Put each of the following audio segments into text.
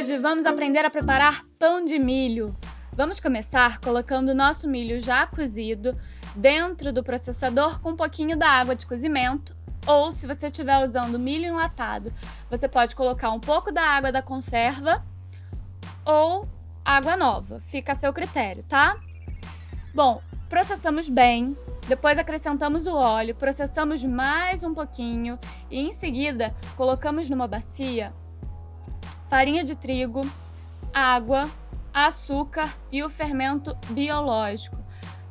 Hoje vamos aprender a preparar pão de milho. Vamos começar colocando o nosso milho já cozido dentro do processador com um pouquinho da água de cozimento, ou se você estiver usando milho enlatado, você pode colocar um pouco da água da conserva ou água nova, fica a seu critério, tá? Bom, processamos bem, depois acrescentamos o óleo, processamos mais um pouquinho e em seguida colocamos numa bacia farinha de trigo, água, açúcar e o fermento biológico.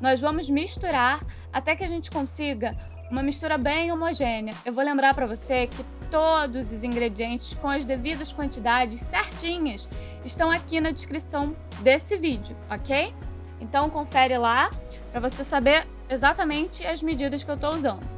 Nós vamos misturar até que a gente consiga uma mistura bem homogênea. Eu vou lembrar para você que todos os ingredientes com as devidas quantidades certinhas estão aqui na descrição desse vídeo, ok? Então confere lá para você saber exatamente as medidas que eu estou usando.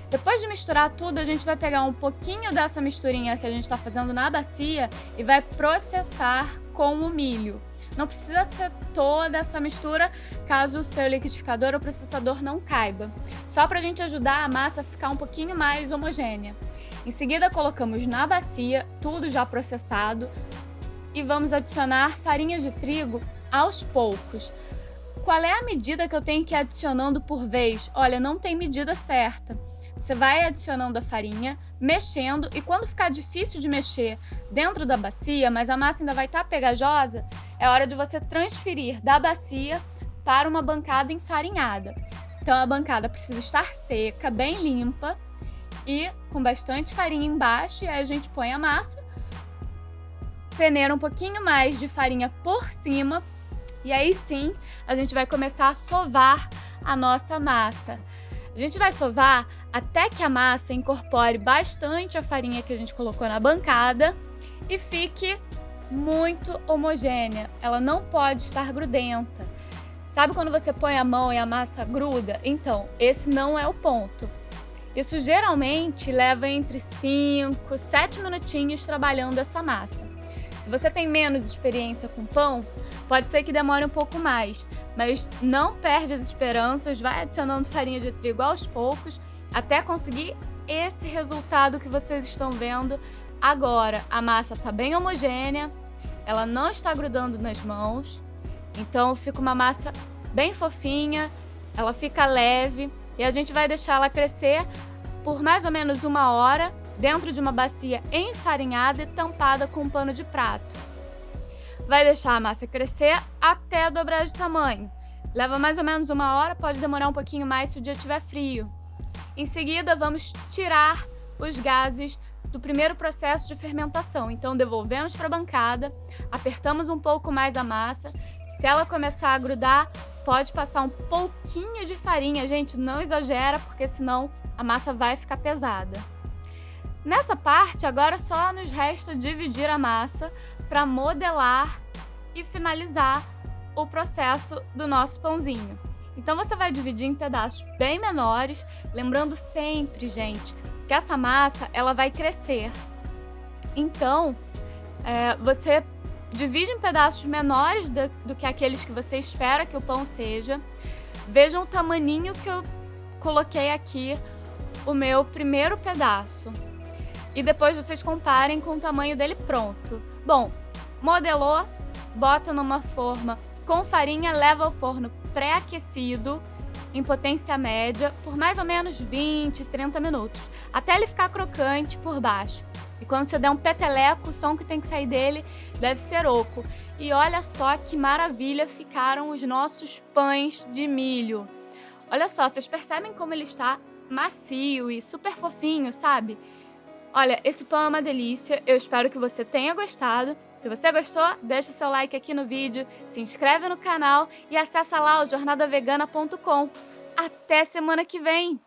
Depois de misturar tudo, a gente vai pegar um pouquinho dessa misturinha que a gente está fazendo na bacia e vai processar com o milho. Não precisa ser toda essa mistura caso o seu liquidificador ou processador não caiba. Só para a gente ajudar a massa a ficar um pouquinho mais homogênea. Em seguida, colocamos na bacia tudo já processado e vamos adicionar farinha de trigo aos poucos. Qual é a medida que eu tenho que ir adicionando por vez? Olha, não tem medida certa. Você vai adicionando a farinha, mexendo, e quando ficar difícil de mexer dentro da bacia, mas a massa ainda vai estar pegajosa, é hora de você transferir da bacia para uma bancada enfarinhada. Então a bancada precisa estar seca, bem limpa e com bastante farinha embaixo, e aí a gente põe a massa, peneira um pouquinho mais de farinha por cima, e aí sim a gente vai começar a sovar a nossa massa. A gente vai sovar até que a massa incorpore bastante a farinha que a gente colocou na bancada e fique muito homogênea. Ela não pode estar grudenta. Sabe quando você põe a mão e a massa gruda? Então, esse não é o ponto. Isso geralmente leva entre 5 e 7 minutinhos trabalhando essa massa. Se você tem menos experiência com pão, pode ser que demore um pouco mais, mas não perde as esperanças, vai adicionando farinha de trigo aos poucos até conseguir esse resultado que vocês estão vendo agora. A massa está bem homogênea, ela não está grudando nas mãos, então fica uma massa bem fofinha, ela fica leve e a gente vai deixar ela crescer por mais ou menos 1 hora dentro de uma bacia enfarinhada e tampada com um pano de prato. Vai deixar a massa crescer até dobrar de tamanho. Leva mais ou menos 1 hora, pode demorar um pouquinho mais se o dia estiver frio. Em seguida, vamos tirar os gases do primeiro processo de fermentação. Então, devolvemos para a bancada, apertamos um pouco mais a massa. Se ela começar a grudar, pode passar um pouquinho de farinha. Gente, não exagera, porque senão a massa vai ficar pesada. Nessa parte, agora só nos resta dividir a massa para modelar e finalizar o processo do nosso pãozinho. Então você vai dividir em pedaços bem menores, lembrando sempre, gente, que essa massa ela vai crescer. Então, você divide em pedaços menores do que aqueles que você espera que o pão seja. Vejam o tamaninho que eu coloquei aqui, o meu primeiro pedaço. E depois vocês comparem com o tamanho dele pronto. Bom, modelou, bota numa forma com farinha, leva ao forno pré-aquecido em potência média por mais ou menos 20, 30 minutos, até ele ficar crocante por baixo. E quando você der um peteleco, o som que tem que sair dele deve ser oco. E olha só que maravilha ficaram os nossos pães de milho. Olha só, vocês percebem como ele está macio e super fofinho, sabe? Olha, esse pão é uma delícia, eu espero que você tenha gostado. Se você gostou, deixa seu like aqui no vídeo, se inscreve no canal e acessa lá o jornadavegana.com. Até semana que vem!